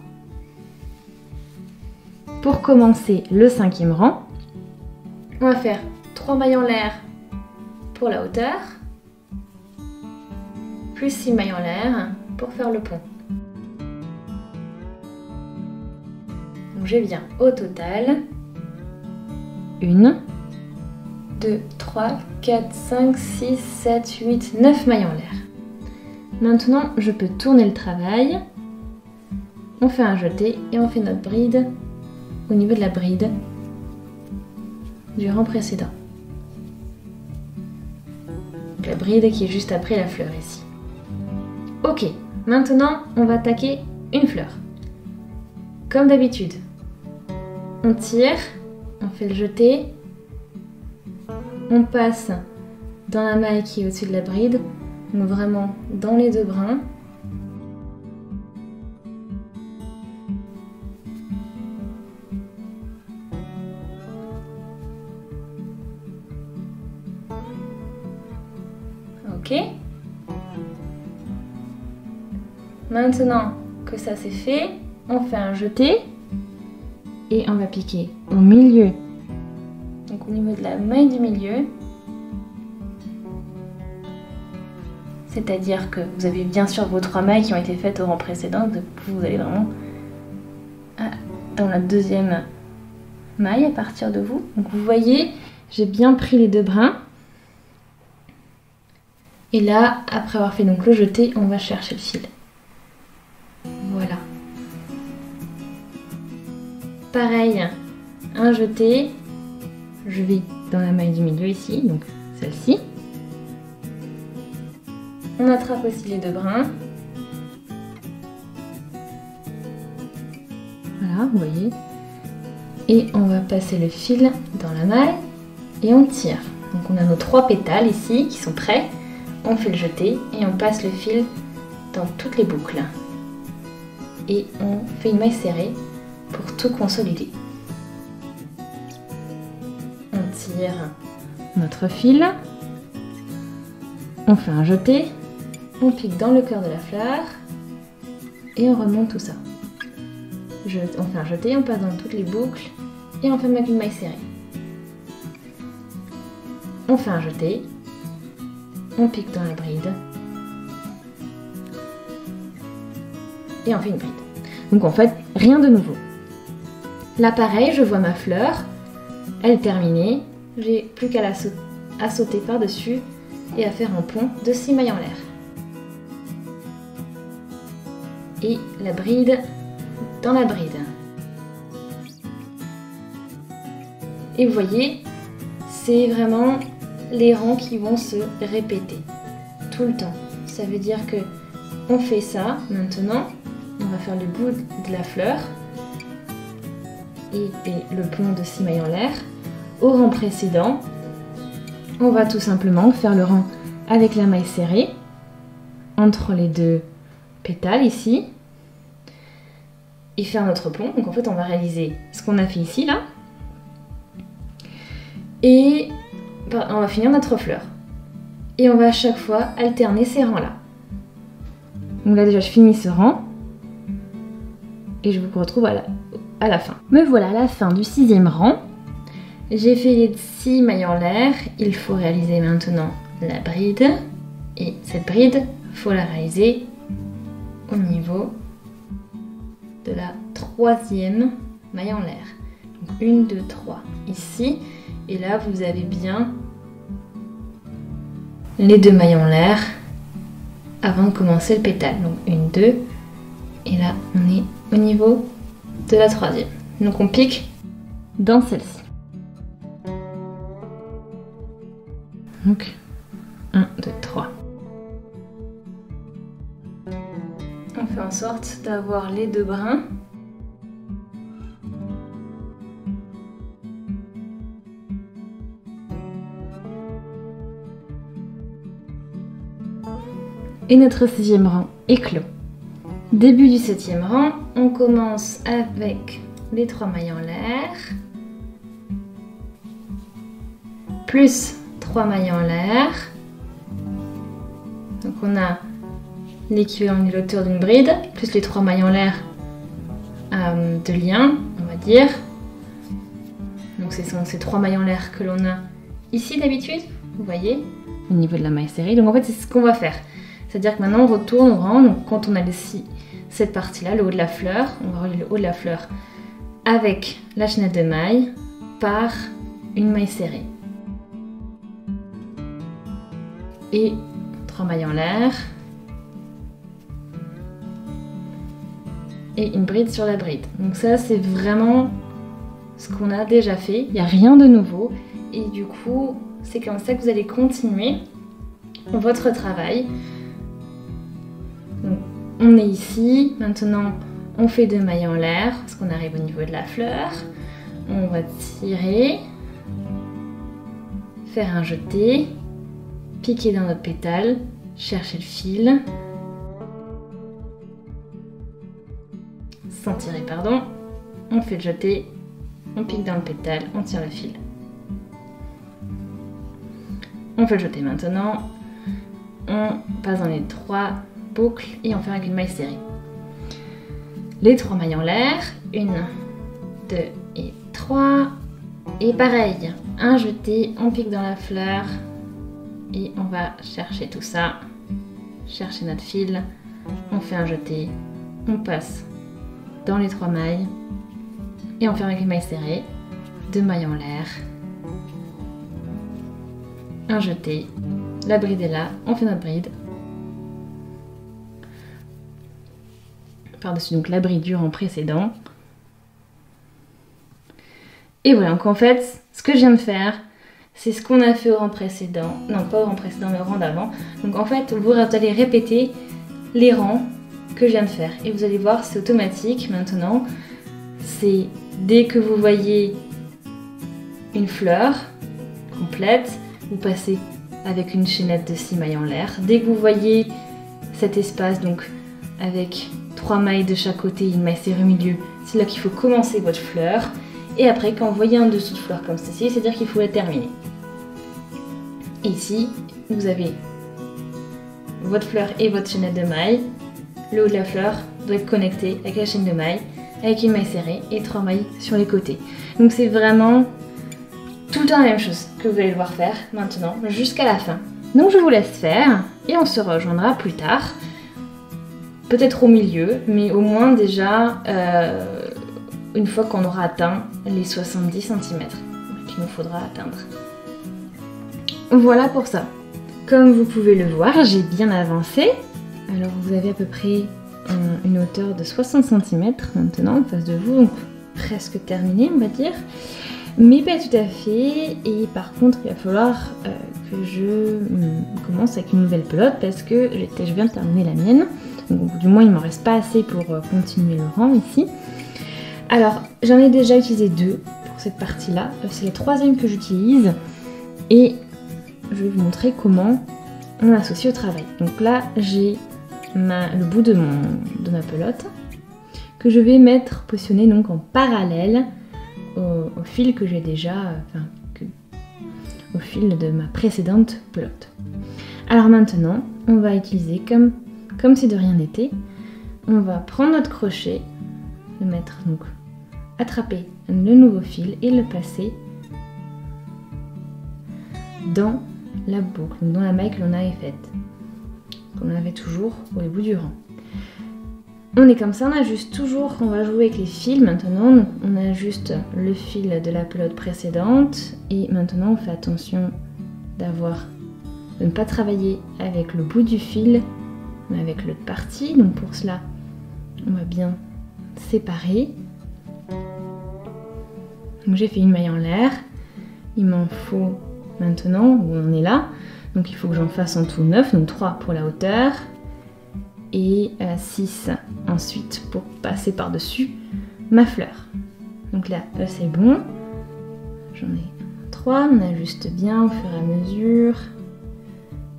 Pour commencer le 5e rang, on va faire 3 mailles en l'air pour la hauteur, plus 6 mailles en l'air pour faire le pont. Donc j'ai bien au total 1, 2, 3, 4, 5, 6, 7, 8, 9 mailles en l'air. Maintenant, je peux tourner le travail. On fait un jeté et on fait notre bride au niveau de la bride du rang précédent. Donc la bride qui est juste après la fleur ici. Ok, maintenant on va attaquer une fleur. Comme d'habitude, on tire, on fait le jeté. On passe dans la maille qui est au-dessus de la bride, donc vraiment dans les 2 brins. Ok. Maintenant, que ça c'est fait, on fait un jeté et on va piquer au milieu, donc au niveau de la maille du milieu. C'est-à-dire que vous avez bien sûr vos 3 mailles qui ont été faites au rang précédent, vous allez vraiment dans la deuxième maille à partir de vous. Donc vous voyez, j'ai bien pris les 2 brins. Et là, après avoir fait donc le jeté, on va chercher le fil. Voilà. Pareil, un jeté, je vais dans la maille du milieu ici, donc celle-ci. On attrape aussi les 2 brins. Voilà, vous voyez. Et on va passer le fil dans la maille et on tire. Donc on a nos 3 pétales ici qui sont prêts. On fait le jeté et on passe le fil dans toutes les boucles. Et on fait une maille serrée pour tout consolider. On tire notre fil. On fait un jeté. On pique dans le cœur de la fleur et on remonte tout ça. On fait un jeté, on passe dans toutes les boucles et on fait une maille serrée. On fait un jeté, on pique dans la bride et on fait une bride. Donc en fait, rien de nouveau. Là pareil, je vois ma fleur, elle est terminée, j'ai plus qu'à la sauter par-dessus et à faire un pont de 6 mailles en l'air. Et la bride dans la bride. Et vous voyez, c'est vraiment les rangs qui vont se répéter tout le temps. Ça veut dire que on fait ça maintenant, on va faire le bout de la fleur et le pont de 6 mailles en l'air. Au rang précédent, on va tout simplement faire le rang avec la maille serrée entre les 2 pétales ici et faire notre pont. Donc en fait on va réaliser ce qu'on a fait ici là et on va finir notre fleur et on va à chaque fois alterner ces rangs là. Donc là déjà je finis ce rang et je vous retrouve à la fin. Me voilà à la fin du 6e rang. J'ai fait les 6 mailles en l'air, il faut réaliser maintenant la bride et cette bride faut la réaliser au niveau de la 3e maille en l'air. Donc 1, 2, 3 ici. Et là, vous avez bien les 2 mailles en l'air avant de commencer le pétale. Donc 1, 2. Et là, on est au niveau de la 3e. Donc on pique dans celle-ci. Donc 1, 2, 3. On fait en sorte d'avoir les 2 brins. Et notre 6e rang est clos. Début du 7e rang, on commence avec les 3 mailles en l'air, plus 3 mailles en l'air. Donc on a l'équivalent de l'auteur d'une bride, plus les 3 mailles en l'air de lien, on va dire. Donc ce sont ces 3 mailles en l'air que l'on a ici d'habitude, vous voyez, au niveau de la maille serrée. Donc en fait c'est ce qu'on va faire. C'est-à-dire que maintenant on retourne au rang, donc quand on a ici cette partie-là, le haut de la fleur, on va relier le haut de la fleur avec la chaînette de maille par une maille serrée. Et 3 mailles en l'air. Et une bride sur la bride. Donc ça c'est vraiment ce qu'on a déjà fait, il n'y a rien de nouveau. Et du coup, c'est comme ça que vous allez continuer votre travail. Donc, on est ici, maintenant on fait 2 mailles en l'air parce qu'on arrive au niveau de la fleur. On va tirer, faire un jeté, piquer dans notre pétale, chercher le fil, sans tirer pardon, on fait le jeté, on pique dans le pétale, on tire le fil. On fait le jeté maintenant, on passe dans les 3 boucles et on fait avec une maille serrée. les 3 mailles en l'air, 1, 2 et 3, et pareil, un jeté, on pique dans la fleur, et on va chercher tout ça, chercher notre fil, on fait un jeté, on passe dans les 3 mailles, et on ferme avec les mailles serrées, 2 mailles en l'air, un jeté, la bride est là, on fait notre bride, par-dessus donc la bride du rang précédent. Et voilà, donc en fait, ce que je viens de faire, c'est ce qu'on a fait au rang précédent. Non, pas au rang précédent, mais au rang d'avant. Donc en fait, vous allez répéter les rangs que je viens de faire. Et vous allez voir, c'est automatique maintenant. C'est dès que vous voyez une fleur complète, vous passez avec une chaînette de 6 mailles en l'air. Dès que vous voyez cet espace, donc avec 3 mailles de chaque côté, une maille serrée au milieu, c'est là qu'il faut commencer votre fleur. Et après, quand vous voyez un dessous de fleur comme ceci, c'est-à-dire qu'il faut la terminer. Et ici, vous avez votre fleur et votre chaînette de mailles. Le haut de la fleur doit être connecté avec la chaîne de mailles, avec une maille serrée et 3 mailles sur les côtés. Donc c'est vraiment tout le temps la même chose que vous allez devoir faire maintenant jusqu'à la fin. Donc je vous laisse faire et on se rejoindra plus tard. Peut-être au milieu, mais au moins déjà une fois qu'on aura atteint les 70 cm qu'il nous faudra atteindre. Voilà pour ça. Comme vous pouvez le voir, j'ai bien avancé. Alors vous avez à peu près une hauteur de 60 cm maintenant en face de vous, donc presque terminé on va dire. Mais pas tout à fait, et par contre il va falloir que je commence avec une nouvelle pelote parce que je viens de terminer la mienne. Donc, du moins il ne m'en reste pas assez pour continuer le rang ici. Alors j'en ai déjà utilisé 2 pour cette partie là, c'est la 3e que j'utilise et je vais vous montrer comment on l'associe au travail. Donc là j'ai le bout de ma pelote que je vais mettre positionné donc en parallèle au fil que j'ai déjà, au fil de ma précédente pelote. Alors maintenant on va utiliser comme si de rien n'était, on va prendre notre crochet, le mettre donc, attraper le nouveau fil et le passer dans la boucle, dans la maille que l'on avait faite, qu'on avait toujours au bout du rang. On est comme ça, on ajuste toujours, on va jouer avec les fils maintenant, donc on ajuste le fil de la pelote précédente et maintenant on fait attention de ne pas travailler avec le bout du fil mais avec l'autre partie, donc pour cela on va bien séparer. Donc j'ai fait une maille en l'air, il m'en faut maintenant, on est là, donc il faut que j'en fasse en tout 9, donc 3 pour la hauteur et 6 ensuite pour passer par-dessus ma fleur. Donc là c'est bon, j'en ai 3, on ajuste bien au fur et à mesure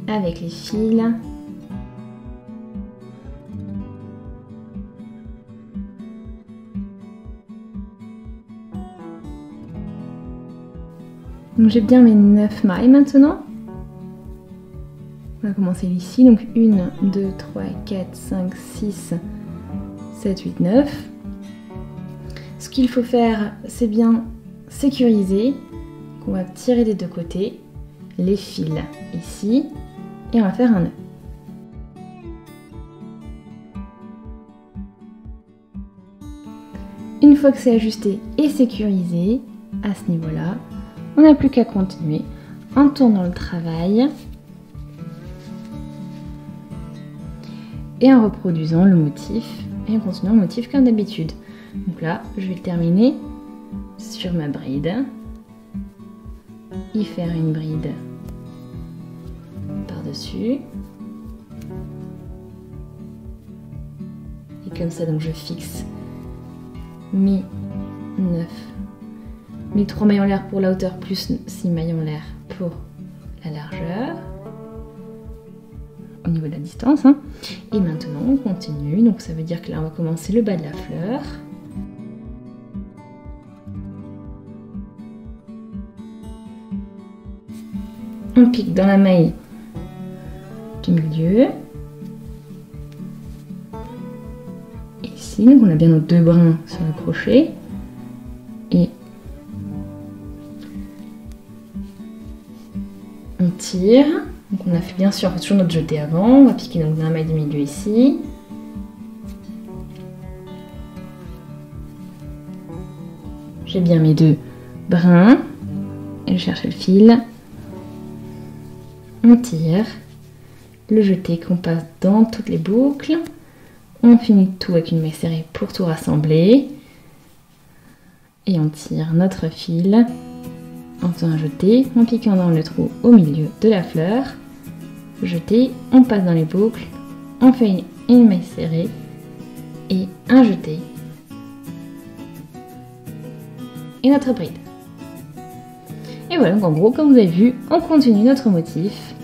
avec les fils. Donc j'ai bien mes 9 mailles maintenant. On va commencer ici, donc 1, 2, 3, 4, 5, 6, 7, 8, 9. Ce qu'il faut faire, c'est bien sécuriser. On va tirer des deux côtés les fils ici et on va faire un nœud. Une fois que c'est ajusté et sécurisé, à ce niveau-là, on n'a plus qu'à continuer en tournant le travail et en reproduisant le motif et en continuant le motif comme d'habitude. Donc là, je vais le terminer sur ma bride, y faire une bride par-dessus et comme ça donc je fixe mes 3 mailles en l'air pour la hauteur plus 6 mailles en l'air pour la largeur au niveau de la distance, hein. Et maintenant on continue, donc ça veut dire que là on va commencer le bas de la fleur. On pique dans la maille du milieu, ici. ici. Donc on a bien nos 2 brins sur le crochet. Et on tire. Donc on a fait bien sûr, on fait toujours notre jeté avant. On va piquer donc d'un maille du milieu ici. J'ai bien mes 2 brins. Et je cherche le fil. On tire. Le jeté qu'on passe dans toutes les boucles. On finit tout avec une maille serrée pour tout rassembler. Et on tire notre fil en faisant un jeté, en piquant dans le trou au milieu de la fleur. Jeté, on passe dans les boucles, on fait une maille serrée et un jeté. Et notre bride. Et voilà, donc en gros, comme vous avez vu, on continue notre motif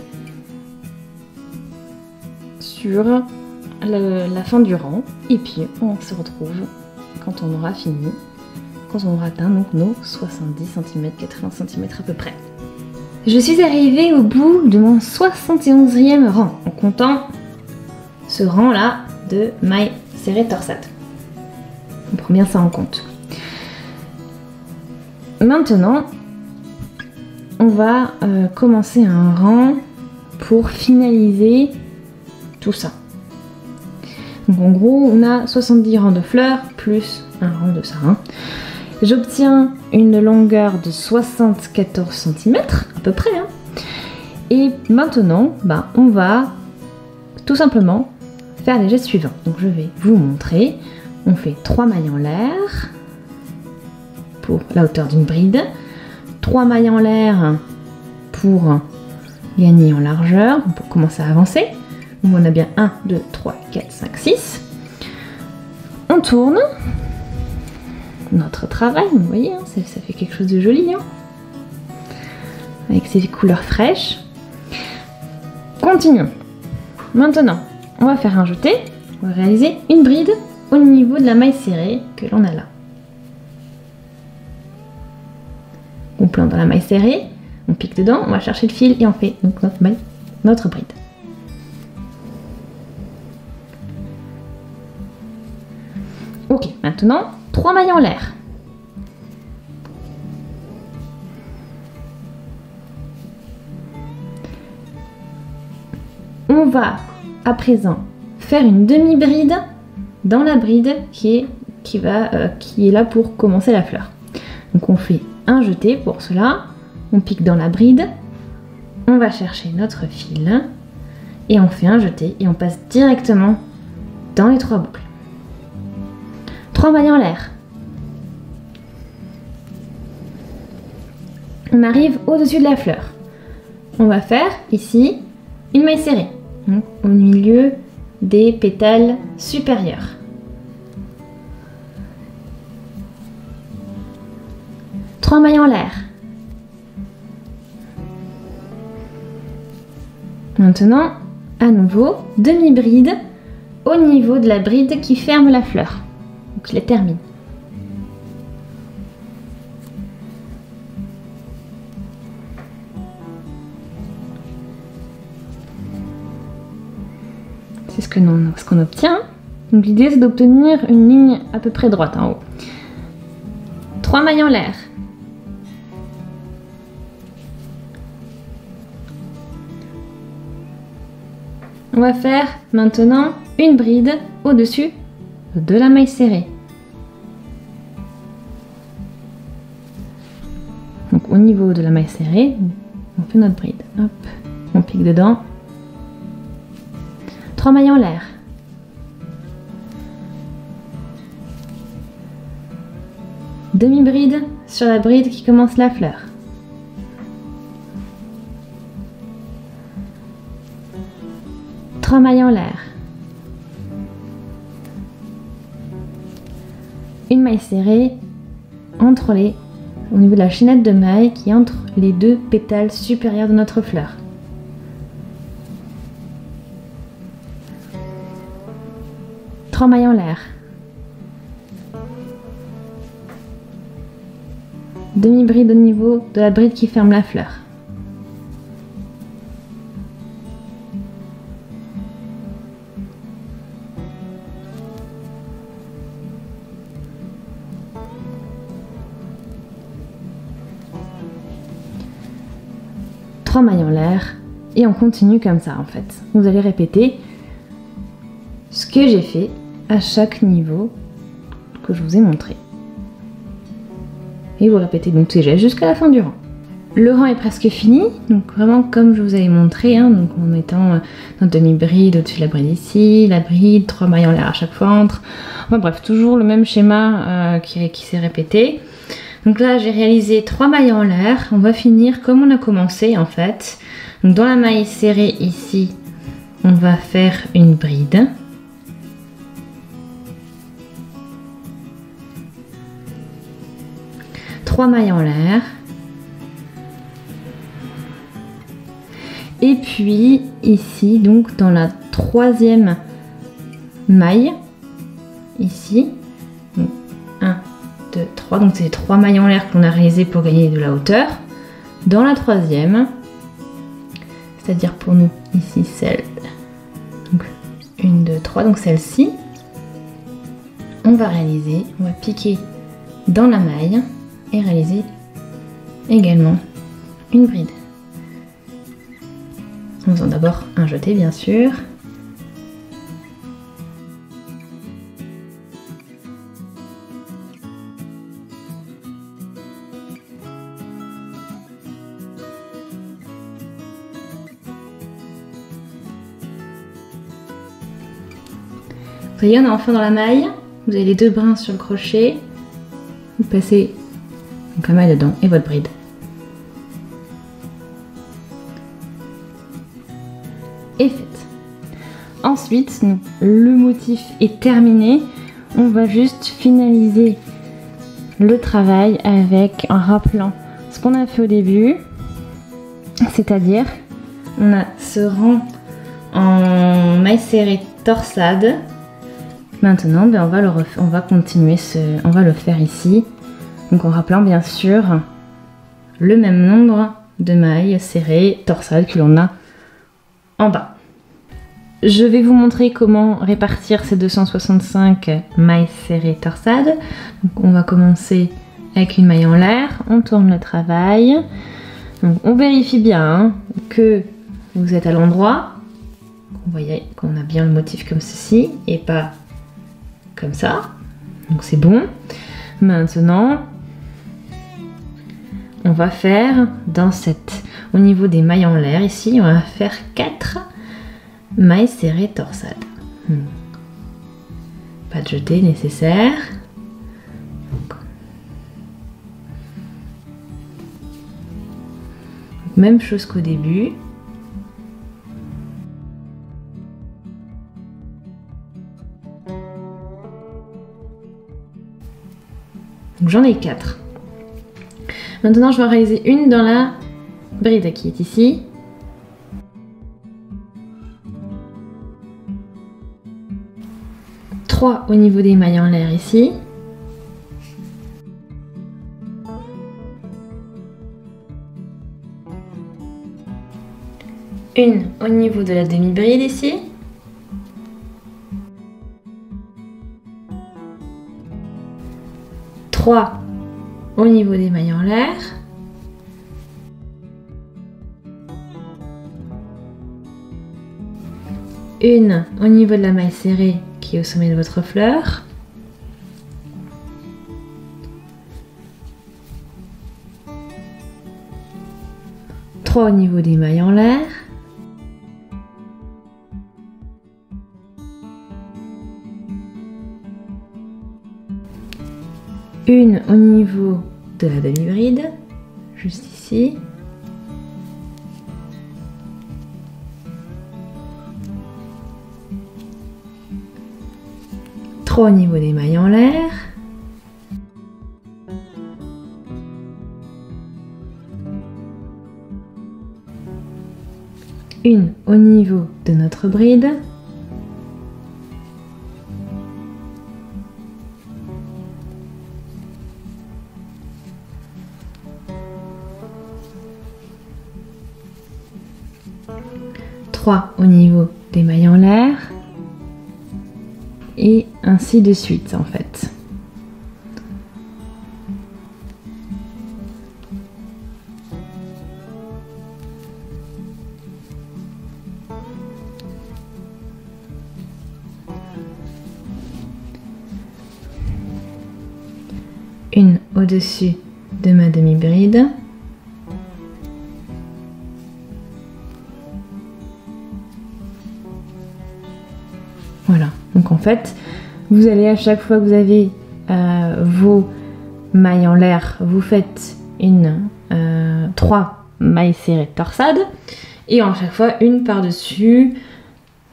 sur la fin du rang. Et puis, on se retrouve quand on aura fini, quand on aura atteint donc nos 70 cm, 80 cm à peu près. Je suis arrivée au bout de mon 71e rang, en comptant ce rang-là de mailles serrées torsades. On prend bien ça en compte. Maintenant, on va commencer un rang pour finaliser tout ça. Donc en gros, on a 70 rangs de fleurs plus un rang de sarin. J'obtiens une longueur de 74 cm, à peu près. Hein. Et maintenant, on va tout simplement faire les gestes suivants. Donc je vais vous montrer. On fait 3 mailles en l'air pour la hauteur d'une bride. 3 mailles en l'air pour gagner en largeur. On peut commencer à avancer. Donc on a bien 1, 2, 3, 4, 5, 6. On tourne. Notre travail, vous voyez, hein, ça fait quelque chose de joli. Hein, avec ces couleurs fraîches. Continuons. Maintenant, on va faire un jeté. On va réaliser une bride au niveau de la maille serrée que l'on a là. On plante dans la maille serrée, on pique dedans, on va chercher le fil et on fait donc notre bride. Ok, maintenant 3 mailles en l'air. On va à présent faire une demi-bride dans la bride qui est là pour commencer la fleur. Donc on fait un jeté pour cela, on pique dans la bride, on va chercher notre fil et on fait un jeté et on passe directement dans les 3 boucles. 3 mailles en l'air. On arrive au-dessus de la fleur. On va faire ici une maille serrée, donc au milieu des pétales supérieurs. Trois mailles en l'air. Maintenant, à nouveau, demi-bride au niveau de la bride qui ferme la fleur. Donc je les termine. C'est ce qu'on obtient. Donc l'idée c'est d'obtenir une ligne à peu près droite en haut. 3 mailles en l'air. On va faire maintenant une bride au-dessus de la maille serrée. Donc au niveau de la maille serrée, on fait notre bride. Hop, on pique dedans. 3 mailles en l'air. Demi-bride sur la bride qui commence la fleur. Mailles en l'air. Une maille serrée au niveau de la chaînette de mailles qui est entre les deux pétales supérieurs de notre fleur. Trois mailles en l'air. Demi-bride au niveau de la bride qui ferme la fleur. 3 mailles en l'air et on continue comme ça en fait. Vous allez répéter ce que j'ai fait à chaque niveau que je vous ai montré. Et vous répétez donc tous les gestes jusqu'à la fin du rang. Le rang est presque fini, donc vraiment comme je vous avais montré, hein, donc en mettant notre demi-bride au-dessus de la bride ici, la bride, 3 mailles en l'air à chaque fois entre. Enfin bref, toujours le même schéma qui s'est répété. Donc là j'ai réalisé 3 mailles en l'air, on va finir comme on a commencé en fait. Donc dans la maille serrée ici, on va faire une bride. Trois mailles en l'air. Et puis ici, donc dans la 3e maille, ici, 1, 2, 3, donc c'est 3 mailles en l'air qu'on a réalisées pour gagner de la hauteur. Dans la 3e, c'est-à-dire pour nous ici celle, donc 1, 2, 3, donc celle-ci, on va piquer dans la maille et réaliser également une bride. En faisant d'abord un jeté bien sûr. Vous voyez, on est enfin dans la maille. Vous avez les 2 brins sur le crochet. Vous passez donc la maille dedans et votre bride. Et faite. Ensuite, le motif est terminé. On va juste finaliser le travail en rappelant ce qu'on a fait au début. C'est-à-dire, on a ce rang en maille serrée torsade. Maintenant, on va continuer on va le faire ici. Donc en rappelant bien sûr le même nombre de mailles serrées torsade que l'on a en bas. Je vais vous montrer comment répartir ces 265 mailles serrées torsade. Donc on va commencer avec une maille en l'air, on tourne le travail. Donc on vérifie bien que vous êtes à l'endroit. Vous voyez qu'on a bien le motif comme ceci et pas comme ça. Donc c'est bon. Maintenant, on va faire au niveau des mailles en l'air ici, on va faire 4 mailles serrées torsade. Pas de jeté nécessaire. Même chose qu'au début. Donc j'en ai 4. Maintenant je vais en réaliser une dans la bride qui est ici. Trois au niveau des mailles en l'air ici. Une au niveau de la demi-bride ici. Trois au niveau des mailles en l'air. Une au niveau de la maille serrée qui est au sommet de votre fleur. Trois au niveau des mailles en l'air. Une au niveau de la demi-bride, juste ici. Trois au niveau des mailles en l'air. Une au niveau de notre bride. Trois au niveau des mailles en l'air. Et ainsi de suite en fait. une au-dessus de ma demi-bride. Voilà, donc en fait, vous allez à chaque fois que vous avez vos mailles en l'air, vous faites 3 mailles serrées torsades et à chaque fois une par-dessus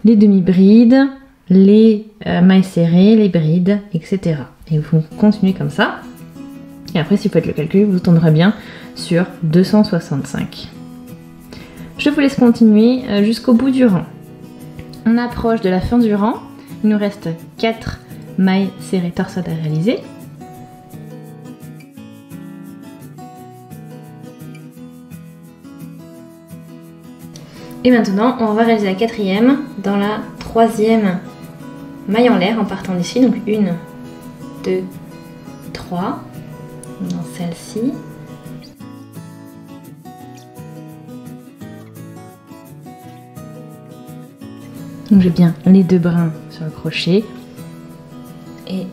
les demi-brides, les mailles serrées, les brides, etc. Et vous continuez comme ça. Et après, si vous faites le calcul, vous tomberez bien sur 265. Je vous laisse continuer jusqu'au bout du rang. On approche de la fin du rang. Il nous reste 4 mailles serrées torsades à réaliser. Et maintenant, on va réaliser la 4e dans la 3e maille en l'air en partant d'ici. Donc 1, 2, 3 dans celle-ci. Donc j'ai bien les 2 brins sur le crochet et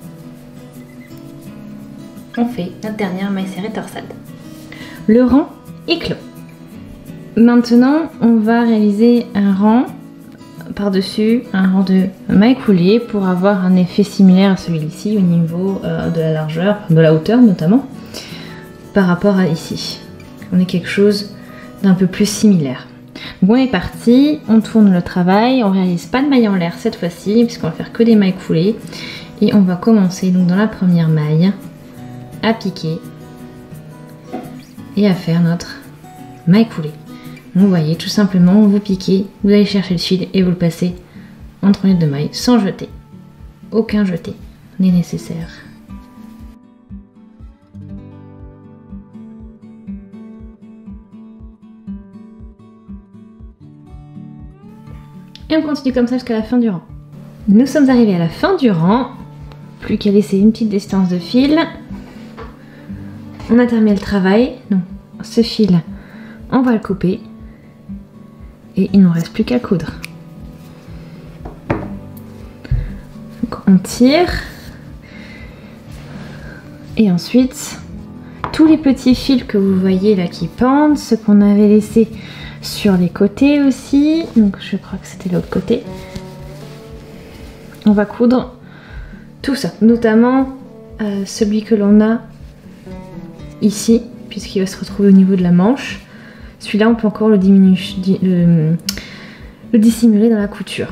on fait notre dernière maille serrée torsade. Le rang est clos. Maintenant, on va réaliser un rang par-dessus, un rang de mailles coulées pour avoir un effet similaire à celui-ci au niveau de la largeur, de la hauteur notamment, par rapport à ici. On est quelque chose d'un peu plus similaire. Donc on est parti, on tourne le travail, on réalise pas de maille en l'air cette fois-ci puisqu'on va faire que des mailles coulées et on va commencer donc dans la première maille à piquer et à faire notre maille coulée. Vous voyez, tout simplement, vous piquez, vous allez chercher le fil et vous le passez entre les 2 mailles sans jeter. Aucun jeté n'est nécessaire. Et on continue comme ça jusqu'à la fin du rang. Nous sommes arrivés à la fin du rang. Plus qu'à laisser une petite distance de fil. On a terminé le travail. Donc, ce fil, on va le couper. Et il ne nous reste plus qu'à coudre. Donc on tire. Et ensuite, tous les petits fils que vous voyez là qui pendent, ceux qu'on avait laissés sur les côtés aussi. Donc je crois que c'était l'autre côté. On va coudre tout ça, notamment celui que l'on a ici, puisqu'il va se retrouver au niveau de la manche. Celui-là, on peut encore le dissimuler dans la couture.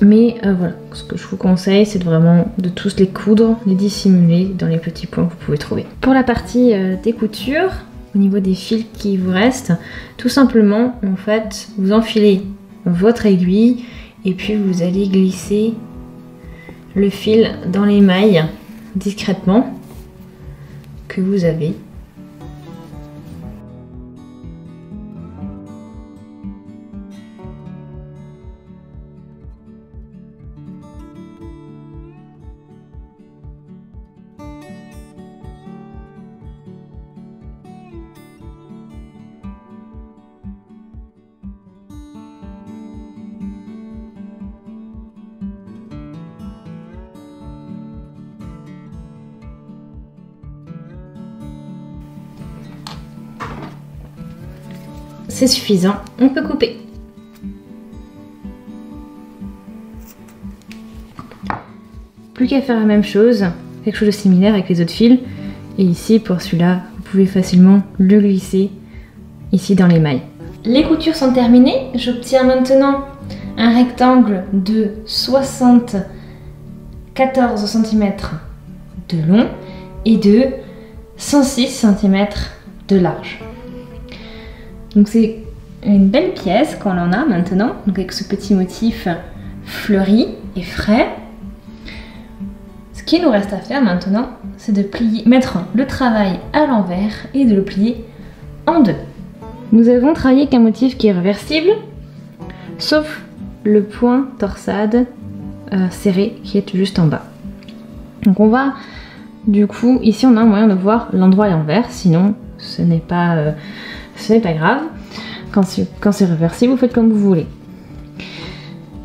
Mais voilà, ce que je vous conseille, c'est vraiment de tous les coudre, les dissimuler dans les petits points que vous pouvez trouver. Pour la partie des coutures, au niveau des fils qui vous restent, tout simplement, en fait, vous enfilez votre aiguille et puis vous allez glisser le fil dans les mailles discrètement que vous avez. C'est suffisant, on peut couper. Plus qu'à faire la même chose, quelque chose de similaire avec les autres fils. Et ici, pour celui-là, vous pouvez facilement le glisser ici dans les mailles. Les coutures sont terminées. J'obtiens maintenant un rectangle de 74 cm de long et de 106 cm de large. Donc c'est une belle pièce qu'on en a maintenant, donc avec ce petit motif fleuri et frais. Ce qu'il nous reste à faire maintenant, c'est de plier, mettre le travail à l'envers et de le plier en deux. Nous avons travaillé avec un motif qui est réversible, sauf le point torsade serré qui est juste en bas. Donc on va, du coup, ici on a un moyen de voir l'endroit à l'envers, sinon ce n'est pas grave. Quand c'est réversible, vous faites comme vous voulez.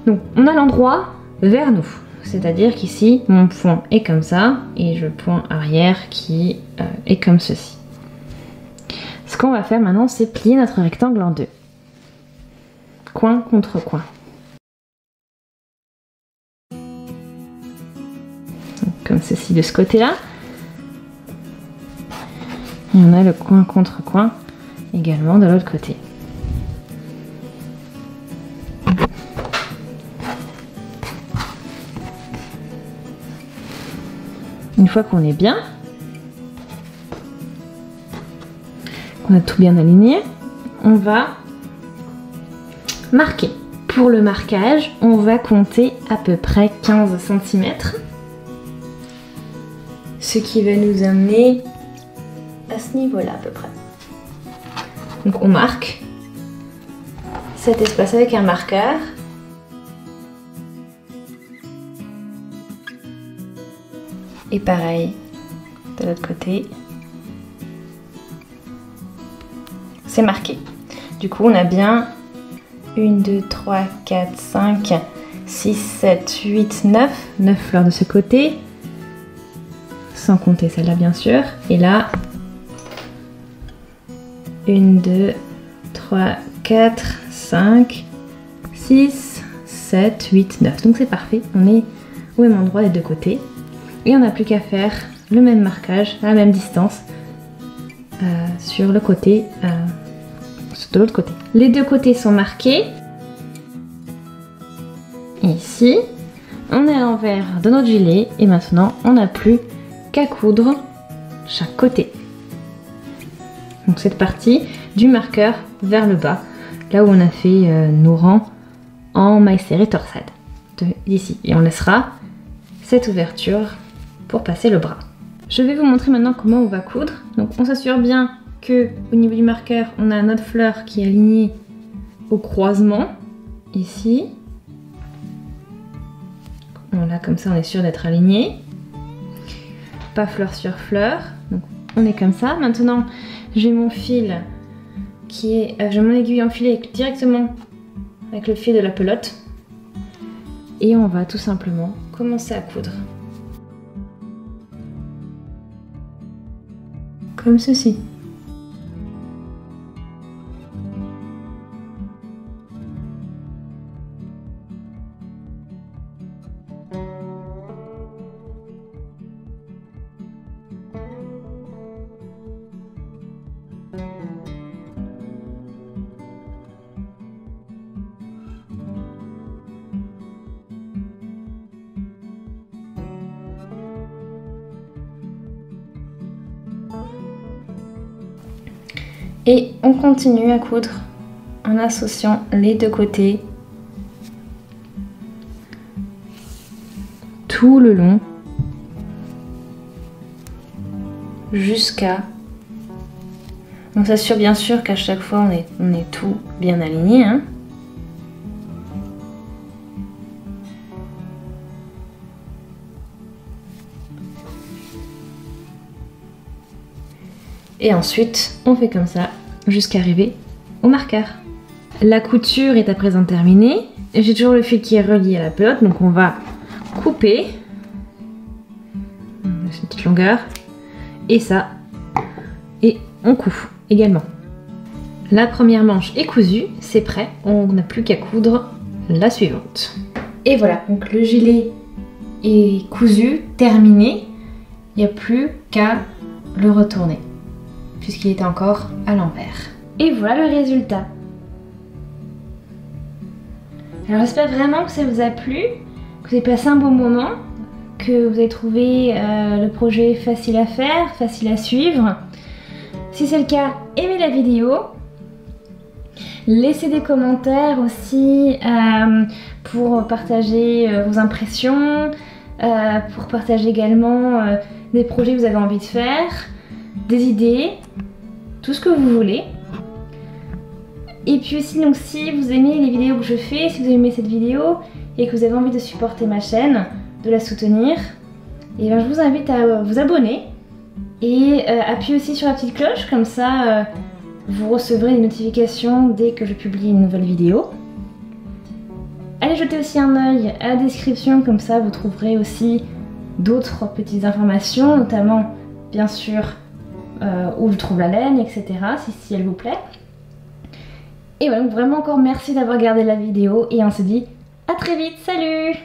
Donc on a l'endroit vers nous. C'est-à-dire qu'ici, mon point est comme ça et le point arrière qui est comme ceci. Ce qu'on va faire maintenant, c'est plier notre rectangle en deux. Coin contre coin. Donc, comme ceci de ce côté-là. Et on a le coin contre coin également de l'autre côté. Une fois qu'on est bien, qu'on a tout bien aligné, on va marquer. Pour le marquage, on va compter à peu près 15 cm, ce qui va nous amener à ce niveau-là à peu près. Donc on marque cet espace avec un marqueur. Et pareil de l'autre côté. C'est marqué. Du coup, on a bien 1, 2, 3, 4, 5, 6, 7, 8, 9. 9 fleurs de ce côté. Sans compter celle-là, bien sûr. Et là, 1, 2, 3, 4, 5, 6, 7, 8, 9. Donc c'est parfait. On est au même endroit des deux côtés. Et on n'a plus qu'à faire le même marquage à la même distance sur le côté, de l'autre côté. Les deux côtés sont marqués. Et ici, on est à l'envers de notre gilet et maintenant on n'a plus qu'à coudre chaque côté. Donc cette partie du marqueur vers le bas, là où on a fait nos rangs en maille serrée torsade d'ici. Et on laissera cette ouverture pour passer le bras. Je vais vous montrer maintenant comment on va coudre. Donc on s'assure bien que au niveau du marqueur, on a notre fleur qui est alignée au croisement, ici. Voilà, comme ça on est sûr d'être aligné. Pas fleur sur fleur. Donc on est comme ça. Maintenant, j'ai mon fil qui est... j'ai mon aiguille enfilée directement avec le fil de la pelote. Et on va tout simplement commencer à coudre. Comme ceci. Et on continue à coudre en associant les deux côtés tout le long jusqu'à... On s'assure bien sûr qu'à chaque fois on est tout bien aligné, hein. Et ensuite, on fait comme ça jusqu'à arriver au marqueur. La couture est à présent terminée. J'ai toujours le fil qui est relié à la pelote, donc on va couper cette petite longueur et ça, et on coud également. La première manche est cousue, c'est prêt, on n'a plus qu'à coudre la suivante. Et voilà, donc le gilet est cousu, terminé, il n'y a plus qu'à le retourner, puisqu'il était encore à l'envers. Et voilà le résultat. Alors j'espère vraiment que ça vous a plu, que vous avez passé un bon moment, que vous avez trouvé le projet facile à faire, facile à suivre. Si c'est le cas, aimez la vidéo. Laissez des commentaires aussi pour partager vos impressions, pour partager également des projets que vous avez envie de faire, des idées, tout ce que vous voulez. Et puis aussi, donc, si vous aimez les vidéos que je fais, si vous aimez cette vidéo et que vous avez envie de supporter ma chaîne, de la soutenir, et bien je vous invite à vous abonner et appuyez aussi sur la petite cloche, comme ça vous recevrez des notifications dès que je publie une nouvelle vidéo. Allez, Allez jeter aussi un œil à la description, comme ça vous trouverez aussi d'autres petites informations, notamment bien sûr où je trouve la laine, etc. si elle vous plaît. Et voilà, donc vraiment encore merci d'avoir regardé la vidéo et on se dit à très vite, salut!